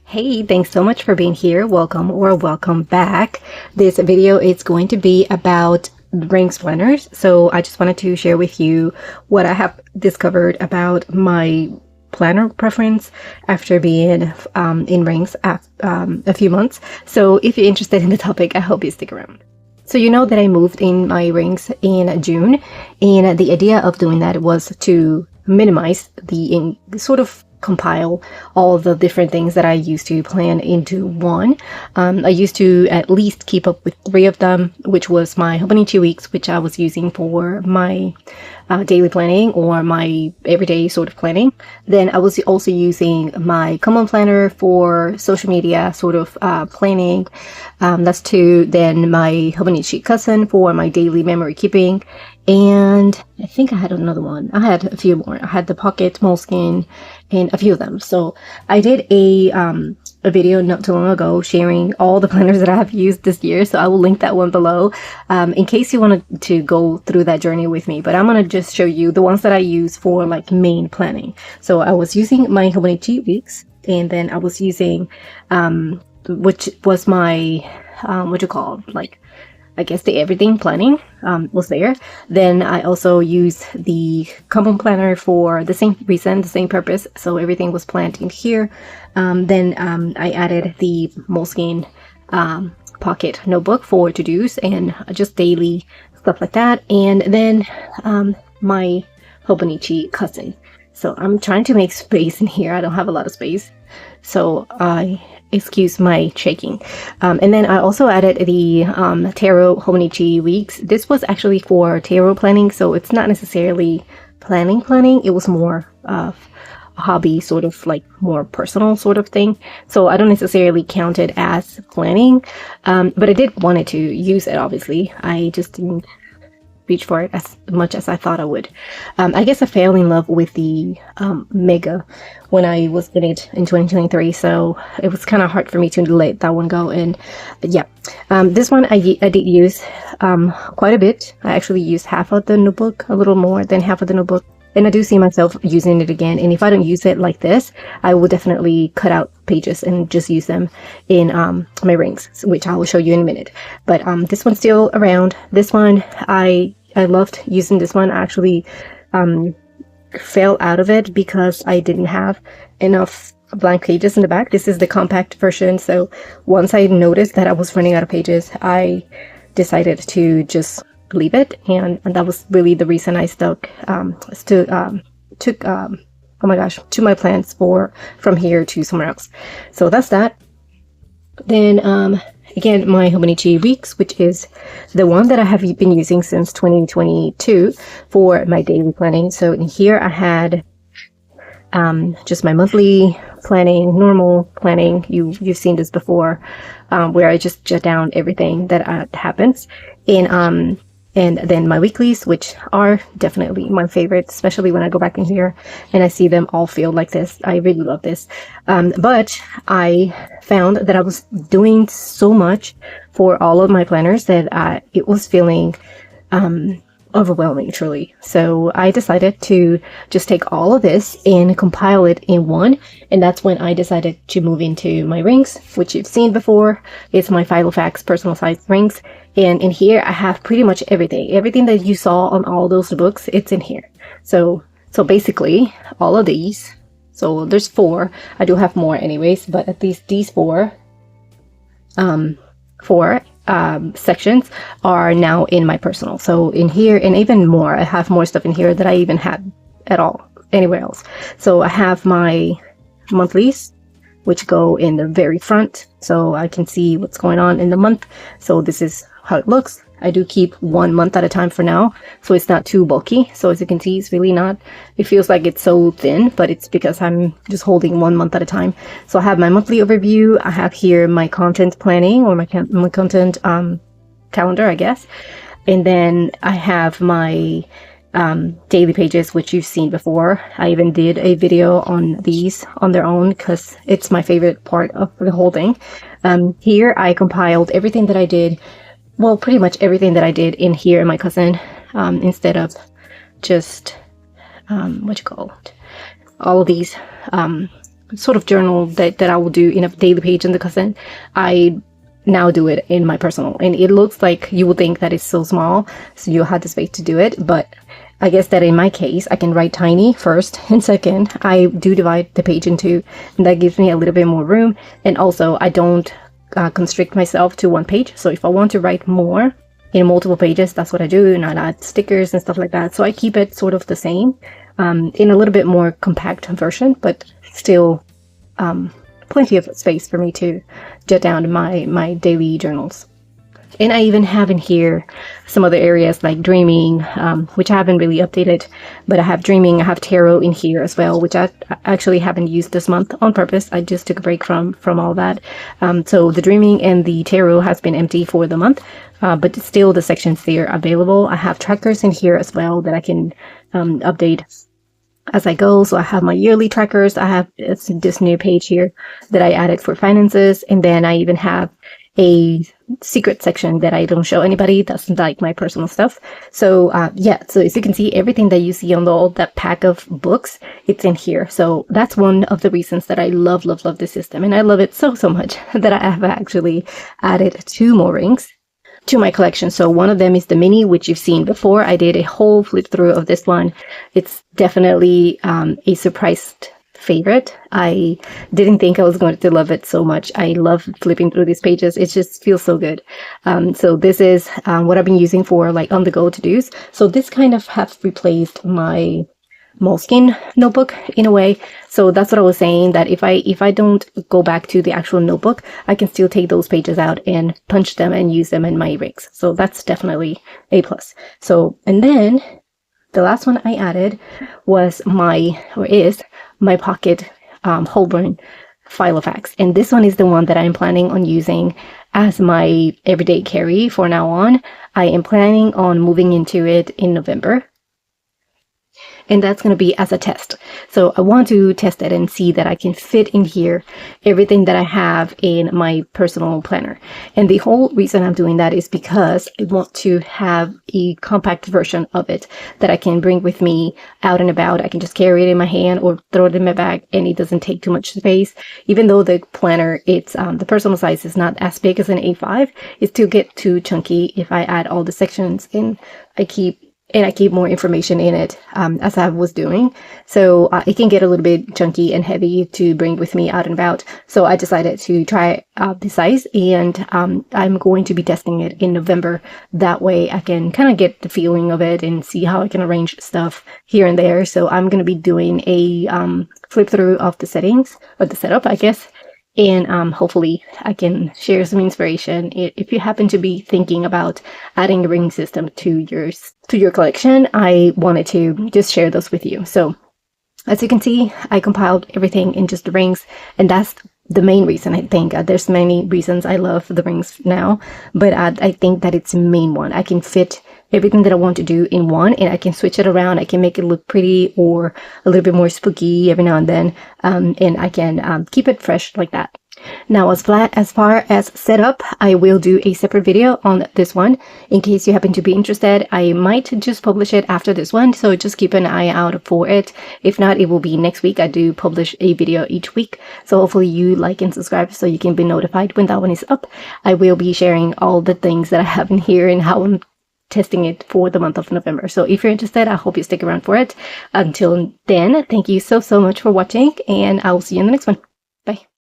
Hey, thanks so much for being here. Welcome or welcome back. This video is going to be about rings planners. So I just wanted to share with you what I have discovered about my planner preference after being in rings a few months. So if you're interested in the topic, I hope you stick around. So you know that I moved in my rings in June, and the idea of doing that was to minimize the sort of compile all the different things that I used to plan into one. I used to at least keep up with 3 of them, which was my Hobonichi weeks, which I was using for my daily planning or my everyday sort of planning. Then I was also using my common planner for social media sort of planning. That's 2. Then my Hobonichi cousin for my daily memory keeping. And I think I had another one. I had a few more. I had the pocket moleskin and a few of them. So I did a video not too long ago sharing all the planners that I have used this year. So I will link that one below in case you wanted to go through that journey with me. But I'm going to just show you the ones that I use for like main planning. So I was using my Hobonichi weeks, and then I was using which was my what you call like I guess the everything planning was there. Then I also used the common planner for the same reason, the same purpose. So everything was planned in here. Then I added the moleskin pocket notebook for to-dos and just daily stuff like that. And then my Hobonichi cousin. So I'm trying to make space in here. I don't have a lot of space. So excuse my shaking. And then I also added the tarot Hobonichi weeks. This was actually for tarot planning, so it's not necessarily planning. It was more of a hobby, sort of like more personal sort of thing. So I don't necessarily count it as planning, but I did wanted to use it, obviously. I just didn't reach for it as much as I thought I would. I guess I fell in love with the Mega when I was in it in 2023, so it was kind of hard for me to let that one go. And yeah, this one I did use quite a bit. I actually used half of the notebook, a little more than half of the notebook, and I do see myself using it again. And if I don't use it like this, I will definitely cut out pages and just use them in my rings, which I will show you in a minute. But this one's still around. This one I loved using. This one I actually fell out of it because I didn't have enough blank pages in the back. This is the compact version, so once I noticed that I was running out of pages, I decided to just leave it, and that was really the reason I took oh my gosh, to my plans from here to somewhere else. So that's that. Then again, my Hobonichi weeks, which is the one that I have been using since 2022 for my daily planning. So in here I had just my monthly planning, normal planning. You've seen this before, where I just jot down everything that happens. And then my weeklies, which are definitely my favorite, especially when I go back in here and I see them all filled like this. I really love this. But I found that I was doing so much for all of my planners that it was feeling overwhelming, truly. So I decided to just take all of this and compile it in one. And that's when I decided to move into my rings, which you've seen before. It's my filofax personal size rings. And in here, I have pretty much everything that you saw on all those books. It's in here. So basically all of these. So there's 4. I do have more anyways, but at least these 4 sections are now in my personal. So in here, and even more, I have more stuff in here that I even had at all anywhere else. So I have my monthlies, which go in the very front, so I can see what's going on in the month. So this is how it looks. I do keep 1 month at a time for now, so it's not too bulky. So as you can see, it's really not, it feels like it's so thin, but it's because I'm just holding 1 month at a time. So I have my monthly overview. I have here my content planning, or my content calendar, I guess. And then I have my daily pages, which you've seen before. I even did a video on these on their own because it's my favorite part of the whole thing. Here I compiled everything that I did. Well, pretty much everything that I did in here in my cousin, instead of just, all of these sort of journal that I will do in a daily page in the cousin, I now do it in my personal, and it looks like you would think that it's so small, so you'll have the space to do it. But I guess that in my case, I can write tiny first, and second, I do divide the page in two, and that gives me a little bit more room. And also, I don't constrict myself to one page. So if I want to write more in multiple pages, that's what I do, and I add stickers and stuff like that. So I keep it sort of the same, in a little bit more compact version, but still plenty of space for me to jot down my daily journals. And I even have in here some other areas like dreaming, which I haven't really updated, but I have dreaming, I have tarot in here as well, which I actually haven't used this month on purpose. I just took a break from all that. So the dreaming and the tarot has been empty for the month, but still the sections there are available. I have trackers in here as well that I can update as I go. So I have my yearly trackers. I have this new page here that I added for finances, and then I even have a secret section that I don't show anybody. That's like my personal stuff. So yeah, so as you can see, everything that you see on that pack of books, it's in here. So that's one of the reasons that I love this system, and I love it so much that I have actually added 2 more rings to my collection. So one of them is the mini, which you've seen before. I did a whole flip through of this one. It's definitely a surprised favorite. I didn't think I was going to love it so much. I love flipping through these pages. It just feels so good. So this is what I've been using for like on the go to-dos. So this kind of has replaced my Moleskine notebook in a way. So that's what I was saying, that if I don't go back to the actual notebook, I can still take those pages out and punch them and use them in my rings. So that's definitely a plus. So, and then the last one I added was is my pocket Holborn filofax, and this one is the one that I'm planning on using as my everyday carry for now on. I am planning on moving into it in November, and that's going to be as a test. So I want to test it and see that I can fit in here everything that I have in my personal planner. And the whole reason I'm doing that is because I want to have a compact version of it that I can bring with me out and about. I can just carry it in my hand or throw it in my bag, and it doesn't take too much space. Even though the planner, it's the personal size is not as big as an A5, it still gets too chunky if I add all the sections, and I keep more information in it as I was doing. So it can get a little bit chunky and heavy to bring with me out and about. So I decided to try out the size, and I'm going to be testing it in November. That way I can kind of get the feeling of it and see how I can arrange stuff here and there. So I'm going to be doing a flip through of the settings, or the setup, I guess. And hopefully I can share some inspiration if you happen to be thinking about adding a ring system to your collection. I wanted to just share those with you. So as you can see, I compiled everything in just the rings, and that's the main reason. I think there's many reasons I love the rings now, but I think that it's the main one. I can fit everything that I want to do in one, and I can switch it around. I can make it look pretty or a little bit more spooky every now and then, and I can keep it fresh like that. Now, as far as setup, I will do a separate video on this one in case you happen to be interested. I might just publish it after this one, so just keep an eye out for it. If not, it will be next week. I do publish a video each week, so hopefully you like and subscribe so you can be notified when that one is up. I will be sharing all the things that I have in here and how I'm testing it for the month of November. So if you're interested, I hope you stick around for it. Until then, thank you so much for watching, and I will see you in the next one.